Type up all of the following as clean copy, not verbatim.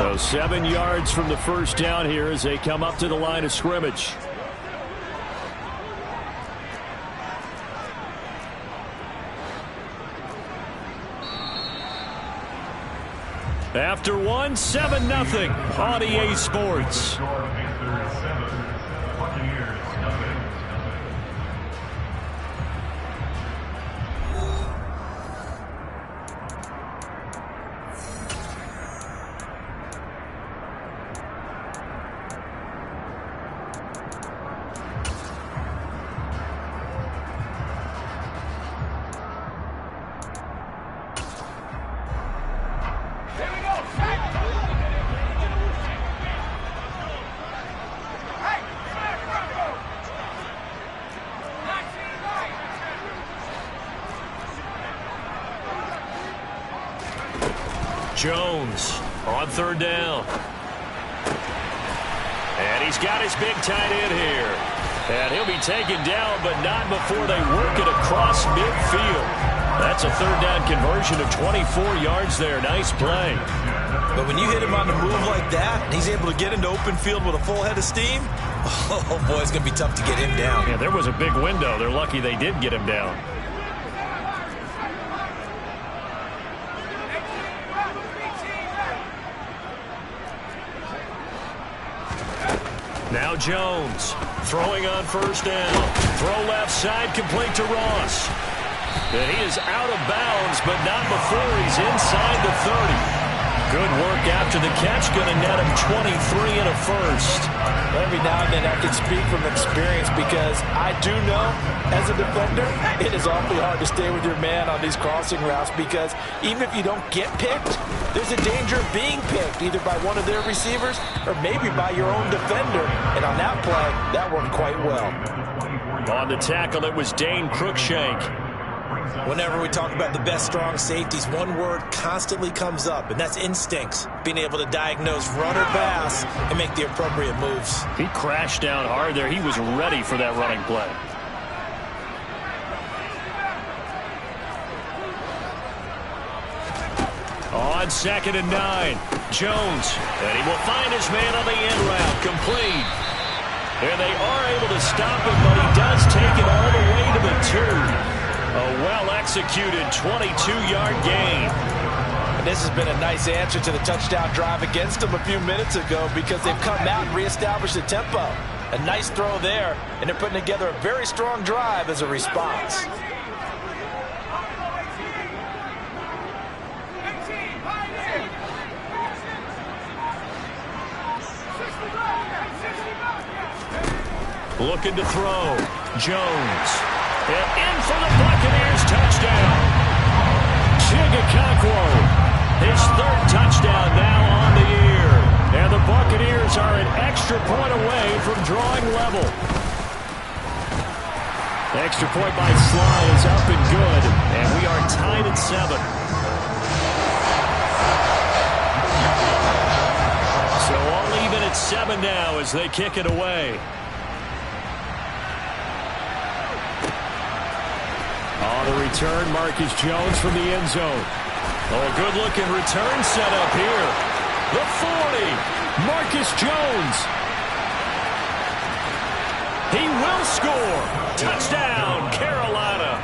So 7 yards from the first down here as they come up to the line of scrimmage. After one, 7-0 on EA Sports. Jones on third down. And he's got his big tight end here. And he'll be taken down, but not before they work it across midfield. That's a third down conversion of 24 yards there. Nice play. But when you hit him on the move like that, and he's able to get into open field with a full head of steam, oh boy, it's going to be tough to get him down. Yeah, there was a big window. They're lucky they did get him down. Now Jones throwing on first down. Throw left side, complete to Ross. And he is out of bounds, but not before he's inside the 30. Good work after the catch. Going to net him 23 and a first. Every now and then I can speak from experience because I do know as a defender it is awfully hard to stay with your man on these crossing routes because even if you don't get picked, there's a danger of being picked either by one of their receivers or maybe by your own defender. And on that play, that worked quite well. On the tackle, it was Dane Cruikshank. Whenever we talk about the best strong safeties, one word constantly comes up, and that's instincts. Being able to diagnose run or pass and make the appropriate moves. He crashed down hard there. He was ready for that running play. On 2nd and 9, Jones. And he will find his man on the end route. Complete. And they are able to stop him, but he does take it all the way to the 2. A well-executed 22-yard gain. And this has been a nice answer to the touchdown drive against them a few minutes ago because they've come out and reestablished the tempo. A nice throw there, and they're putting together a very strong drive as a response. Looking to throw. Jones. And in for the Buccaneers touchdown. Cbuttadaboss, his 3rd touchdown now on the year. And the Buccaneers are an extra point away from drawing level. Extra point by Sly is up and good. And we are tied at 7. So all even at 7 now as they kick it away. On the return, Marcus Jones from the end zone. Oh, a good-looking return set up here. The 40, Marcus Jones. He will score. Touchdown, Carolina.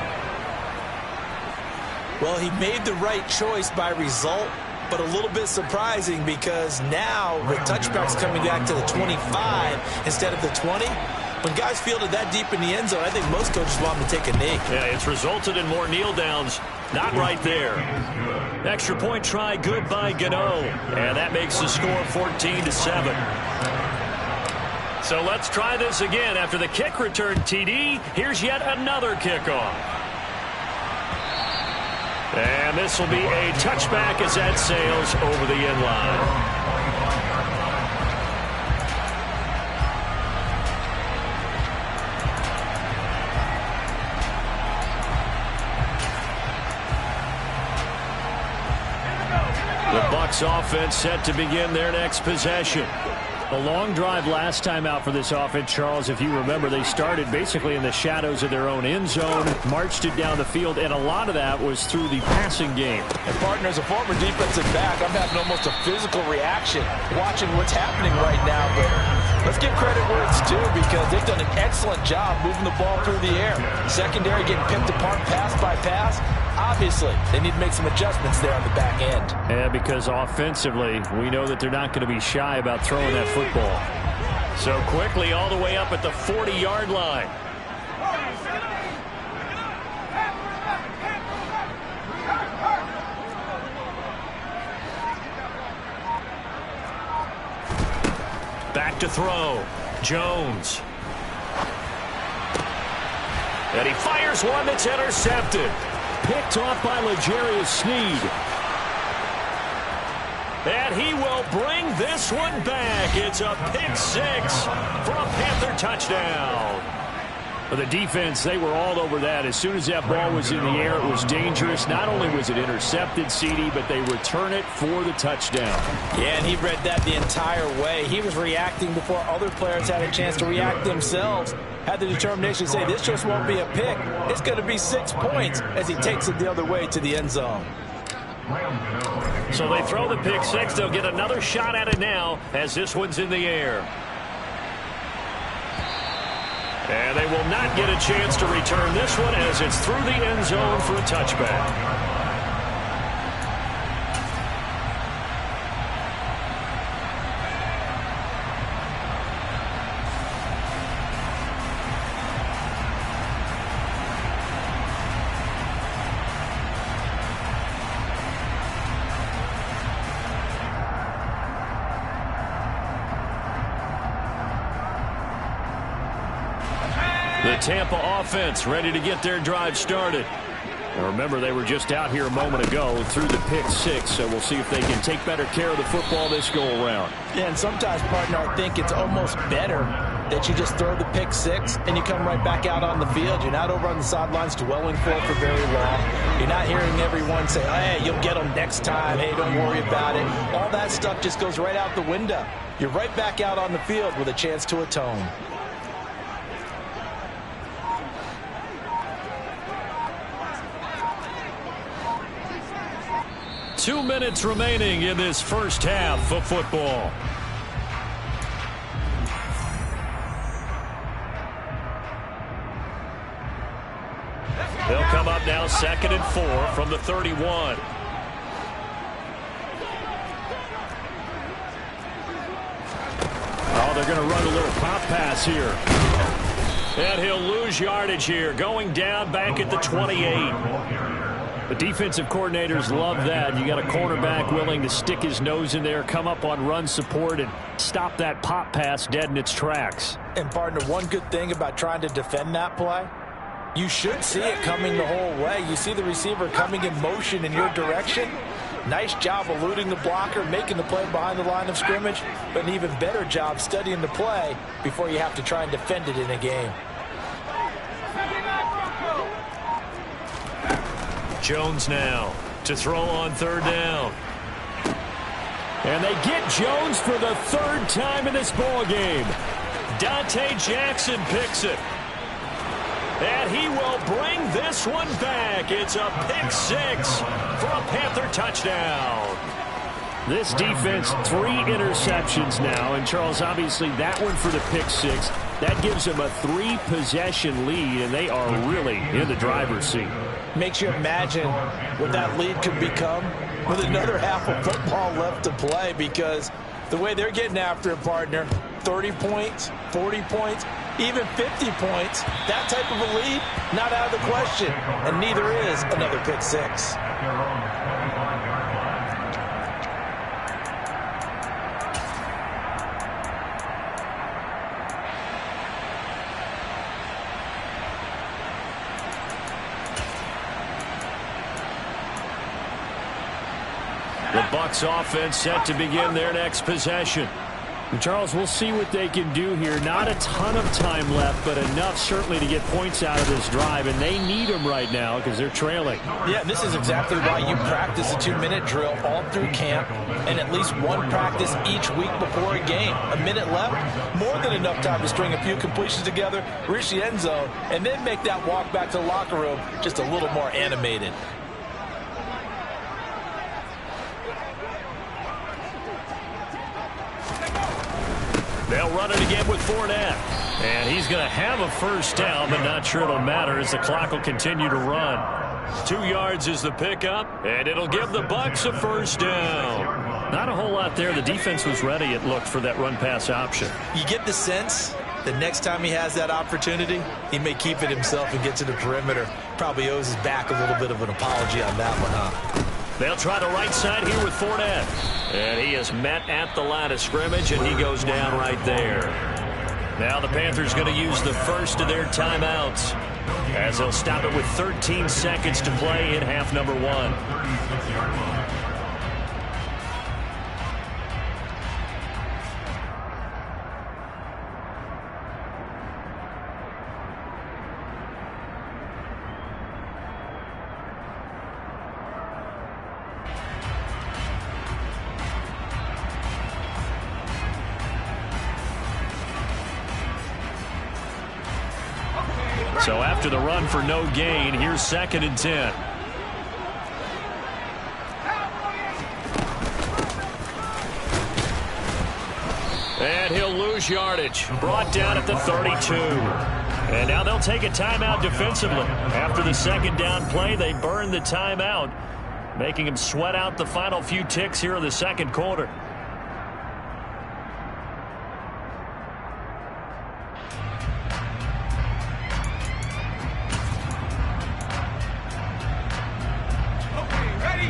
Well, he made the right choice by result, but a little bit surprising because now with touchbacks coming back to the 25 instead of the 20, when guys fielded that deep in the end zone, I think most coaches want them to take a knee. Yeah, it's resulted in more kneel downs. Not right there. Extra point try, good by Gano. And that makes the score 14-7. So let's try this again. After the kick return TD, here's yet another kickoff. And this will be a touchback as that sails over the end line. The Bucs offense set to begin their next possession. A long drive last time out for this offense, Charles. If you remember, they started basically in the shadows of their own end zone, marched it down the field, and a lot of that was through the passing game. And partner, as a former defensive back, I'm having almost a physical reaction watching what's happening right now. But let's give credit where it's due, because they've done an excellent job moving the ball through the air. Secondary getting picked apart pass by pass. Obviously, they need to make some adjustments there on the back end. Yeah, because offensively, we know that they're not going to be shy about throwing that football. So quickly all the way up at the 40-yard line. Back to throw. Jones. And he fires one that's intercepted. Picked off by L'Jarius Sneed. And he will bring this one back. It's a pick six for a Panther touchdown. The defense, they were all over that. As soon as that ball was in the air, it was dangerous. Not only was it intercepted, CD, but they return it for the touchdown. Yeah, and he read that the entire way. He was reacting before other players had a chance to react themselves. Had the determination to say, this just won't be a pick. It's going to be 6 points as he takes it the other way to the end zone. So they throw the pick six. They'll get another shot at it now as this one's in the air. And they will not get a chance to return this one as it's through the end zone for a touchback. The Tampa offense ready to get their drive started. Now remember, they were just out here a moment ago through the pick six, so we'll see if they can take better care of the football this go-around. Yeah, and sometimes, partner, I think it's almost better that you just throw the pick six and you come right back out on the field. You're not over on the sidelines dwelling for it for very long. You're not hearing everyone say, hey, you'll get them next time. Hey, don't worry about it. All that stuff just goes right out the window. You're right back out on the field with a chance to atone. 2 minutes remaining in this first half of football. They'll come up now 2nd and 4 from the 31. Oh, they're going to run a little pop pass here. And he'll lose yardage here, going down back at the 28. The defensive coordinators love that. You got a cornerback willing to stick his nose in there, come up on run support, and stop that pop pass dead in its tracks. And, partner, one good thing about trying to defend that play, you should see it coming the whole way. You see the receiver coming in motion in your direction. Nice job eluding the blocker, making the play behind the line of scrimmage, but an even better job studying the play before you have to try and defend it in a game. Jones now to throw on 3rd down. And they get Jones for the 3rd time in this ball game. Dante Jackson picks it. And he will bring this one back. It's a pick six for a Panther touchdown. This defense, 3 interceptions now. And, Charles, obviously that one for the pick six. That gives them a 3-possession lead, and they are really in the driver's seat. Makes you imagine what that lead could become with another half of football left to play, because the way they're getting after it, partner, 30 points, 40 points, even 50 points, that type of a lead, not out of the question, and neither is another pick six. The Bucs offense set to begin their next possession. Charles, we'll see what they can do here. Not a ton of time left, but enough certainly to get points out of this drive, and they need them right now because they're trailing. Yeah, this is exactly why you practice a 2-minute drill all through camp and at least one practice each week before a game. A minute left, more than enough time to string a few completions together, reach the end zone, and then make that walk back to the locker room just a little more animated. They'll run it again with Fournette. And he's going to have a first down, but not sure it'll matter as the clock will continue to run. 2 yards is the pickup, and it'll give the Bucs a first down. Not a whole lot there. The defense was ready, it looked, for that run-pass option. You get the sense that next time he has that opportunity, he may keep it himself and get to the perimeter. Probably owes his back a little bit of an apology on that one, huh? They'll try the right side here with Fournette. And he is met at the line of scrimmage, and he goes down right there. Now the Panthers going to use the first of their timeouts as they'll stop it with 13 seconds to play in half number 1. So after the run for no gain, here's 2nd and 10. And he'll lose yardage. Brought down at the 32. And now they'll take a timeout defensively. After the 2nd down play, they burn the timeout, making him sweat out the final few ticks here in the 2nd quarter.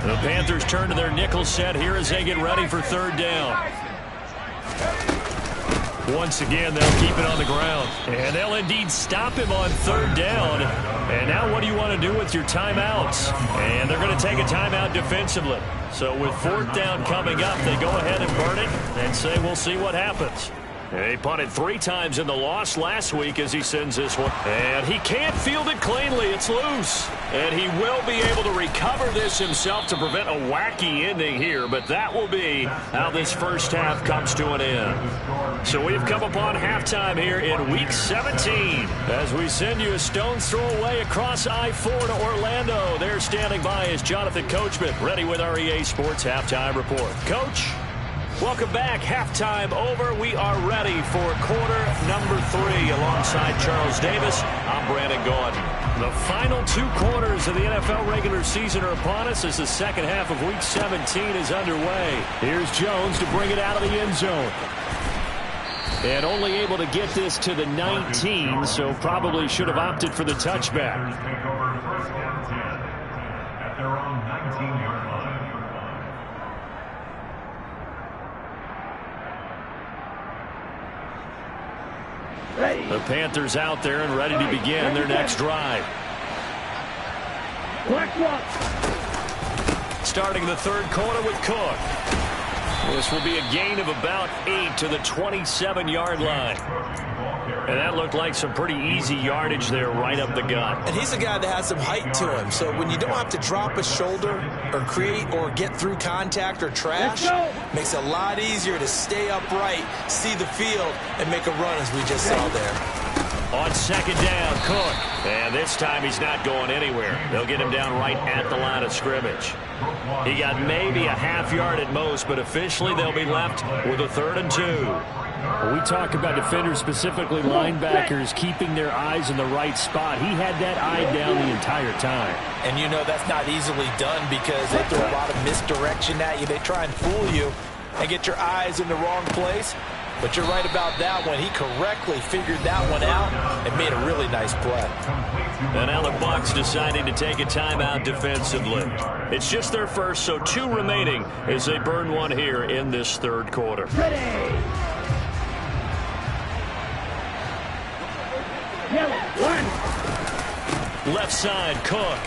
The Panthers turn to their nickel set here as they get ready for 3rd down. Once again, they'll keep it on the ground. And they'll indeed stop him on 3rd down. And now what do you want to do with your timeouts? And they're going to take a timeout defensively. So with 4th down coming up, they go ahead and burn it and say we'll see what happens. He punted 3 times in the loss last week as he sends this one. And he can't field it cleanly. It's loose. And he will be able to recover this himself to prevent a wacky ending here. But that will be how this first half comes to an end. So we've come upon halftime here in Week 17 as we send you a stone's throw away across I-4 to Orlando. There standing by is Jonathan Coachman, ready with our EA Sports Halftime Report. Coach? Welcome back. Halftime over. We are ready for quarter number 3 alongside Charles Davis. I'm Brandon Gordon. The final 2 quarters of the NFL regular season are upon us as the second half of Week 17 is underway. Here's Jones to bring it out of the end zone. And only able to get this to the 19, so probably should have opted for the touchback. The Panthers out there and ready to begin their next drive. Starting the 3rd quarter with Cook. This will be a gain of about 8 to the 27-yard line. And that looked like some pretty easy yardage there right up the gut. And he's a guy that has some height to him. So when you don't have to drop a shoulder or create or get through contact or trash, makes it a lot easier to stay upright, see the field, and make a run as we just saw there. On 2nd down, Cook. And this time he's not going anywhere. They'll get him down right at the line of scrimmage. He got maybe a half yard at most, but officially they'll be left with a 3rd and 2. When we talk about defenders, specifically linebackers, keeping their eyes in the right spot, he had that eye down the entire time. And you know that's not easily done because they throw a lot of misdirection at you. They try and fool you and get your eyes in the wrong place. But you're right about that one. He correctly figured that one out and made a really nice play. And now the Bucs deciding to take a timeout defensively. It's just their first, so 2 remaining as they burn one here in this 3rd quarter. Ready. Left side, Cook.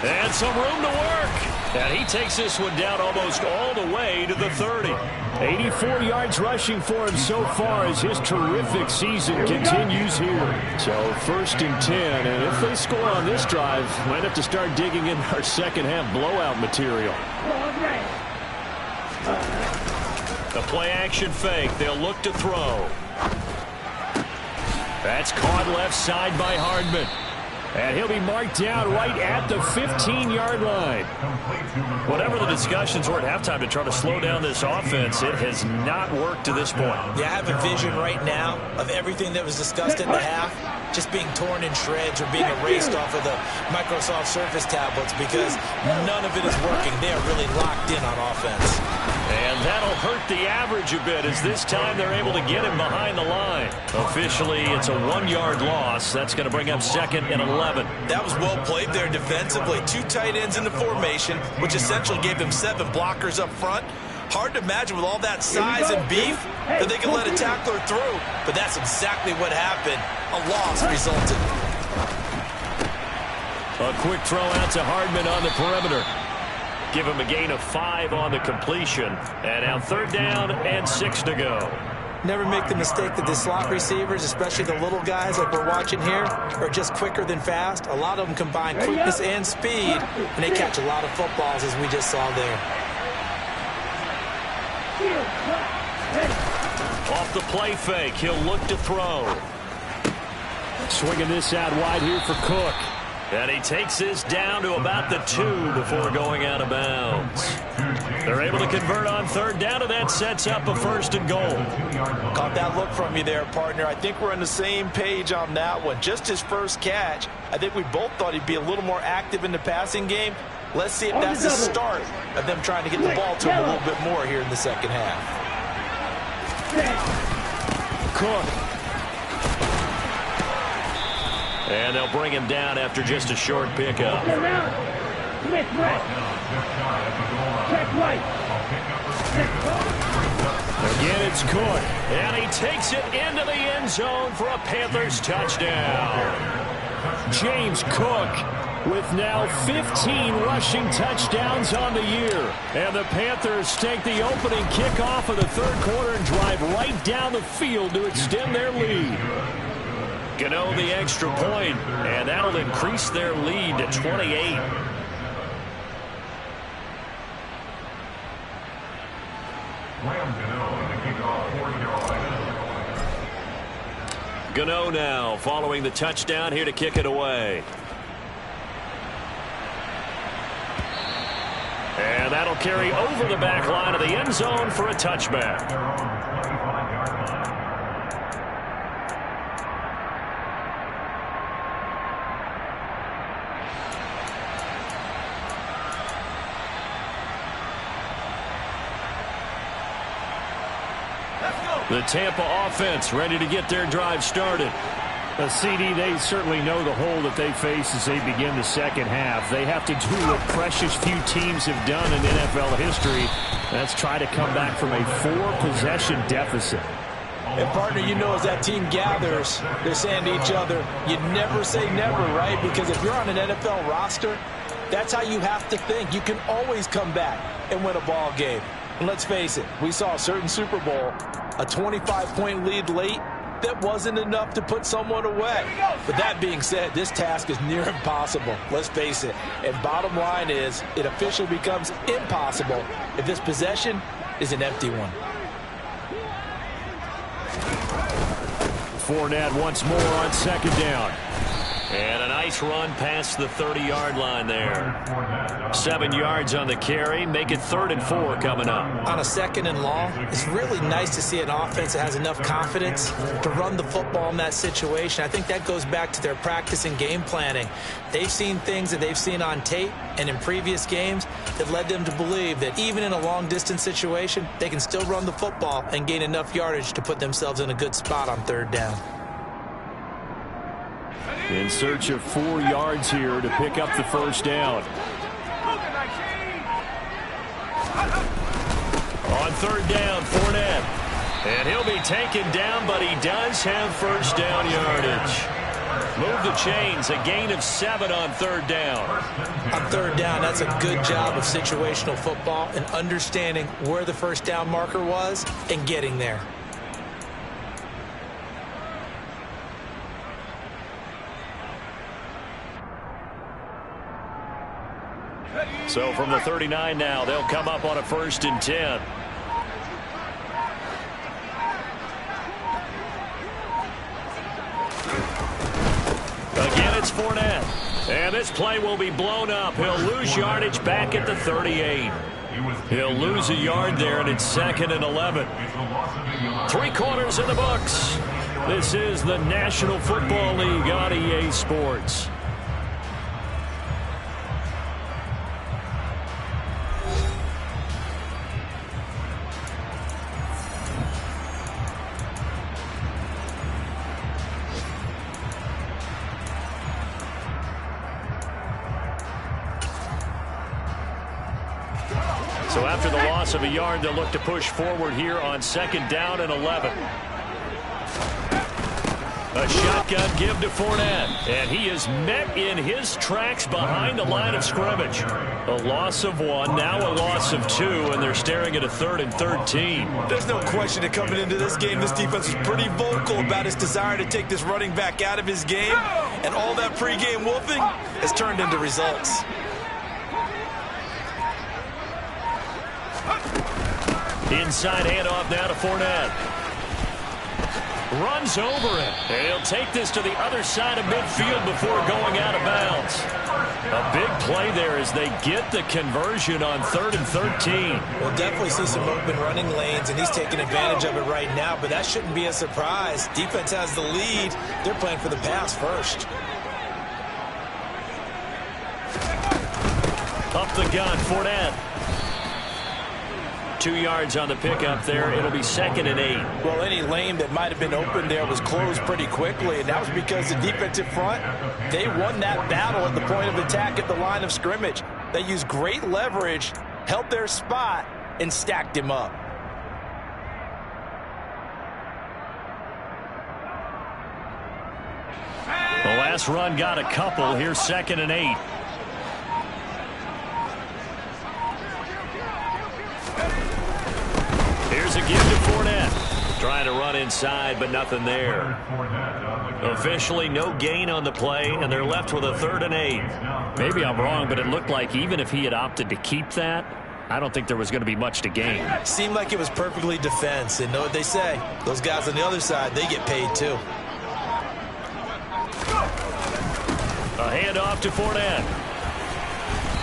And some room to work. And he takes this one down almost all the way to the 30. 84 yards rushing for him so far as his terrific season continues here. So 1st and 10, and if they score on this drive, might have to start digging in our second half blowout material. The play action fake. They'll look to throw. That's caught left side by Hardman. And he'll be marked down right at the 15-yard line. Whatever the discussions were at halftime to try to slow down this offense, it has not worked to this point. Yeah, I have a vision right now of everything that was discussed in the half just being torn in shreds or being erased off of the Microsoft Surface tablets because none of it is working. They are really locked in on offense. And that'll hurt the average a bit as this time they're able to get him behind the line. Officially, it's a 1-yard loss. That's going to bring up 2nd and 11. That was well played there defensively. 2 tight ends in the formation, which essentially gave them 7 blockers up front. Hard to imagine with all that size and beef that they could let a tackler through. But that's exactly what happened. A loss resulted. A quick throw out to Hardman on the perimeter. Give him a gain of 5 on the completion. And now 3rd down and 6 to go. Never make the mistake that the slot receivers, especially the little guys like we're watching here, are just quicker than fast. A lot of them combine quickness and speed, and they catch a lot of footballs, as we just saw there. Off the play fake, he'll look to throw. Swinging this out wide here for Cook. And he takes this down to about the 2 before going out of bounds. They're able to convert on 3rd down, and that sets up a 1st and goal. Caught that look from you there, partner. I think we're on the same page on that one. Just his first catch. I think we both thought he'd be a little more active in the passing game. Let's see if that's the start of them trying to get the ball to him a little bit more here in the second half. Cook. And they'll bring him down after just a short pickup. Again, it's Cook. And he takes it into the end zone for a Panthers touchdown. James Cook with now 15 rushing touchdowns on the year. And the Panthers take the opening kickoff of the 3rd quarter and drive right down the field to extend their lead. Gano the extra point, and that'll increase their lead to 28. Gano now following the touchdown here to kick it away. And that'll carry over the back line of the end zone for a touchback. The Tampa offense ready to get their drive started. CD, they certainly know the hole that they face as they begin the second half. They have to do what precious few teams have done in NFL history. That's try to come back from a 4-possession deficit. And, partner, you know as that team gathers, they're saying to each other, you never say never, right? Because if you're on an NFL roster, that's how you have to think. You can always come back and win a ball game. And let's face it, we saw a certain Super Bowl, a 25-point lead late, that wasn't enough to put someone away. But that being said, this task is near impossible. Let's face it. And bottom line is, it officially becomes impossible if this possession is an empty one. Fournette once more on 2nd down. And a nice run past the 30-yard line there. 7 yards on the carry. Make it 3rd and 4 coming up. On a 2nd and long, it's really nice to see an offense that has enough confidence to run the football in that situation. I think that goes back to their practice and game planning. They've seen things that they've seen on tape and in previous games that led them to believe that even in a long-distance situation, they can still run the football and gain enough yardage to put themselves in a good spot on 3rd down. In search of 4 yards here to pick up the 1st down. On 3rd down, Fournette. And he'll be taken down, but he does have 1st down yardage. Move the chains, a gain of 7 on 3rd down. On 3rd down, that's a good job of situational football and understanding where the first down marker was and getting there. So from the 39 now, they'll come up on a 1st and 10. Again, it's Fournette. And this play will be blown up. He'll lose yardage back at the 38. He'll lose a yard there, and it's 2nd and 11. 3 quarters in the books. This is the National Football League on EA Sports. So after the loss of a yard, they'll look to push forward here on 2nd down and 11. A shotgun give to Fournette, and he is met in his tracks behind the line of scrimmage. A loss of 1, now a loss of 2, and they're staring at a 3rd and 13. There's no question that coming into this game, this defense was pretty vocal about its desire to take this running back out of his game, and all that pregame wolfing has turned into results. Inside handoff now to Fournette. Runs over it. And he'll take this to the other side of midfield before going out of bounds. A big play there as they get the conversion on 3rd and 13. We'll definitely see some open running lanes, and he's taking advantage of it right now, but that shouldn't be a surprise. Defense has the lead. They're playing for the pass first. Up the gun, Fournette. 2 yards on the pickup there. It'll be 2nd and 8. Well, any lane that might have been open there was closed pretty quickly, and that was because the defensive front, they won that battle at the point of attack at the line of scrimmage. They used great leverage, held their spot, and stacked him up. The last run got a couple. Here's 2nd and 8. Here's a give to Fournette. Trying to run inside, but nothing there. Officially, no gain on the play, and they're left with a 3rd and 8. Maybe I'm wrong, but it looked like even if he had opted to keep that, I don't think there was going to be much to gain. Seemed like it was perfectly defense, and know what they say. Those guys on the other side, they get paid too. A handoff to Fournette.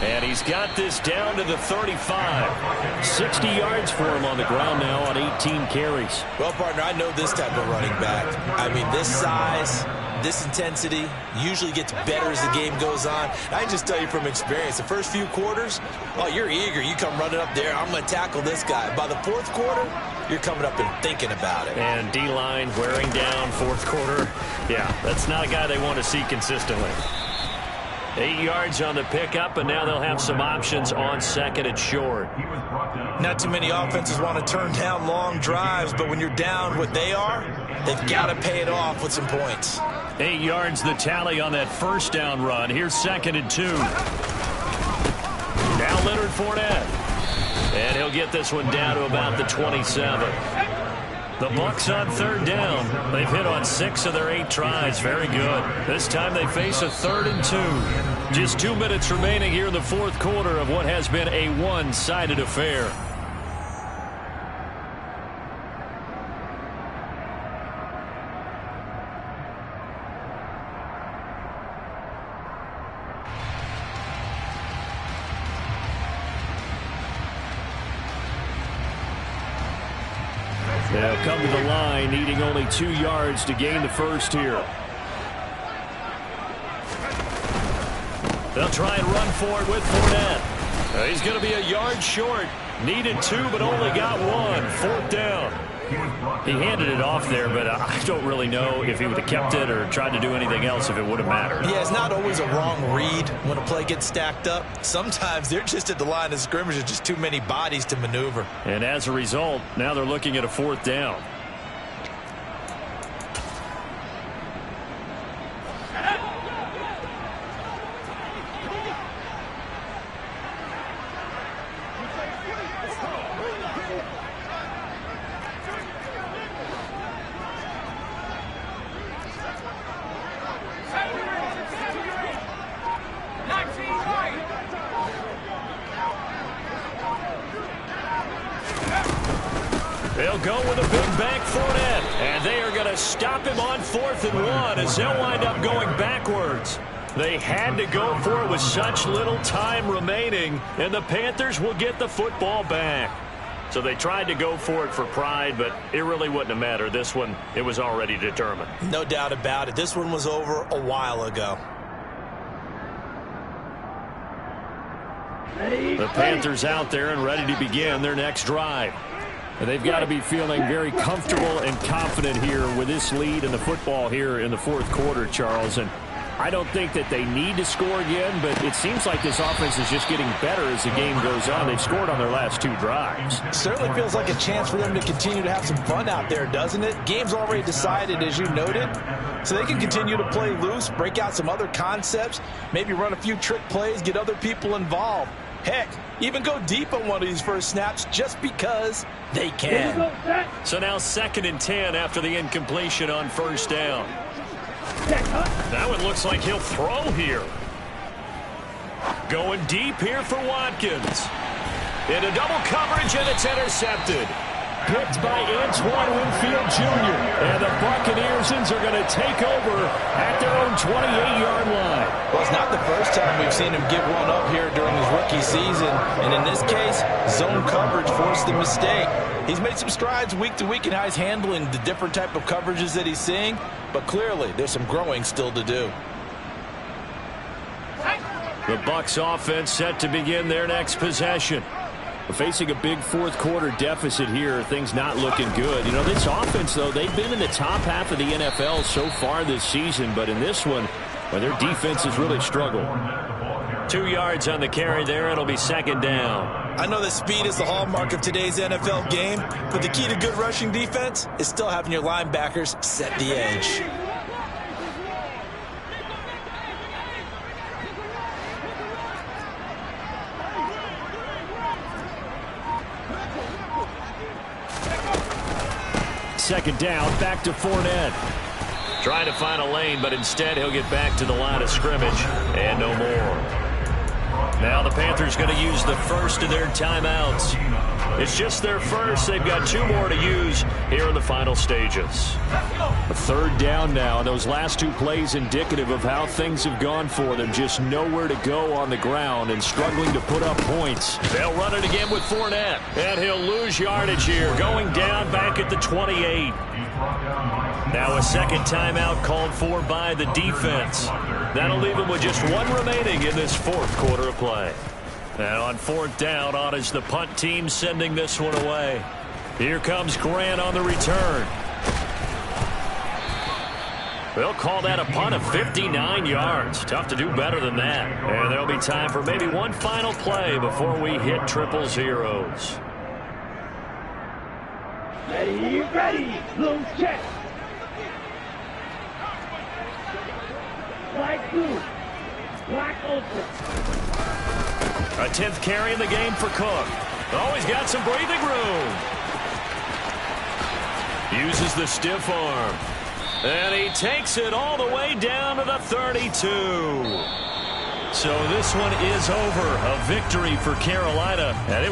And he's got this down to the 35. 60 yards for him on the ground now on 18 carries. Well, partner, I know this type of running back. I mean, this size, this intensity usually gets better as the game goes on. I can just tell you from experience, the first few quarters, oh, you're eager. You come running up there, I'm going to tackle this guy. By the 4th quarter, you're coming up and thinking about it. And D-line wearing down 4th quarter. Yeah, that's not a guy they want to see consistently. 8 yards on the pickup, and now they'll have some options on 2nd and short. Not too many offenses want to turn down long drives, but when you're down what they are, they've got to pay it off with some points. 8 yards the tally on that 1st down run. Here's 2nd and 2. Now Leonard Fournette. And he'll get this one down to about the 27. The Bucs on 3rd down. They've hit on 6 of their 8 tries. Very good. This time they face a 3rd and 2. Just 2 minutes remaining here in the 4th quarter of what has been a one-sided affair. They'll come to the line, needing only 2 yards to gain the first here. They'll try and run for it with Fournette. He's going to be a yard short. Needed 2, but only got 1. 4th down. He handed it off there, but I don't really know if he would have kept it or tried to do anything else if it would have mattered. Yeah, it's not always a wrong read when a play gets stacked up. Sometimes they're just at the line of scrimmage. There's just too many bodies to maneuver. And as a result, now they're looking at a 4th down. go with a big bank Fournette. And they are going to stop him on 4th and 1 as they'll wind up going backwards. They had to go for it with such little time remaining, and the Panthers will get the football back. So they tried to go for it for pride, but it really wouldn't have mattered. This one, it was already determined. No doubt about it. This one was over a while ago. The Panthers out there and ready to begin their next drive. And they've got to be feeling very comfortable and confident here with this lead in the football here in the 4th quarter, Charles. And I don't think that they need to score again, but it seems like this offense is just getting better as the game goes on. They've scored on their last 2 drives. Certainly feels like a chance for them to continue to have some fun out there, doesn't it? Game's already decided, as you noted, so they can continue to play loose, break out some other concepts, maybe run a few trick plays, get other people involved. Heck, even go deep on one of these first snaps just because they can. So now 2nd and 10 after the incompletion on 1st down. That one looks like he'll throw here. Going deep here for Watkins. Into double coverage, and it's intercepted. Picked by Antoine Winfield Jr. And the Buccaneers are going to take over at their own 28-yard line. Well, it's not the first time we've seen him give one up here during his rookie season. And in this case, zone coverage forced the mistake. He's made some strides week to week in how he's handling the different type of coverages that he's seeing. But clearly, there's some growing still to do. The Bucs offense set to begin their next possession. We're facing a big 4th quarter deficit here. Things not looking good. You know, this offense, though, they've been in the top half of the NFL so far this season. But in this one, well, their defense has really struggled. 2 yards on the carry there. It'll be 2nd down. I know that speed is the hallmark of today's NFL game, but the key to good rushing defense is still having your linebackers set the edge. Second down, back to Fournette. Trying to find a lane, but instead he'll get back to the line of scrimmage and no more. Now the Panthers going to use the first of their timeouts. It's just their first. They've got 2 more to use here in the final stages. A 3rd down now. Those last 2 plays indicative of how things have gone for them. Just nowhere to go on the ground and struggling to put up points. They'll run it again with Fournette. And he'll lose yardage here. Going down back at the 28. Now a 2nd timeout called for by the defense. That'll leave him with just 1 remaining in this 4th quarter of play. And on 4th down, on is the punt team sending this one away. Here comes Grant on the return. They'll call that a punt of 59 yards. Tough to do better than that. And there'll be time for maybe one final play before we hit triple zeros. Ready, blue check. White blue, black ultra. A 10th carry in the game for Cook. Oh, he's got some breathing room. Uses the stiff arm. And he takes it all the way down to the 32. So this one is over. A victory for Carolina. And it was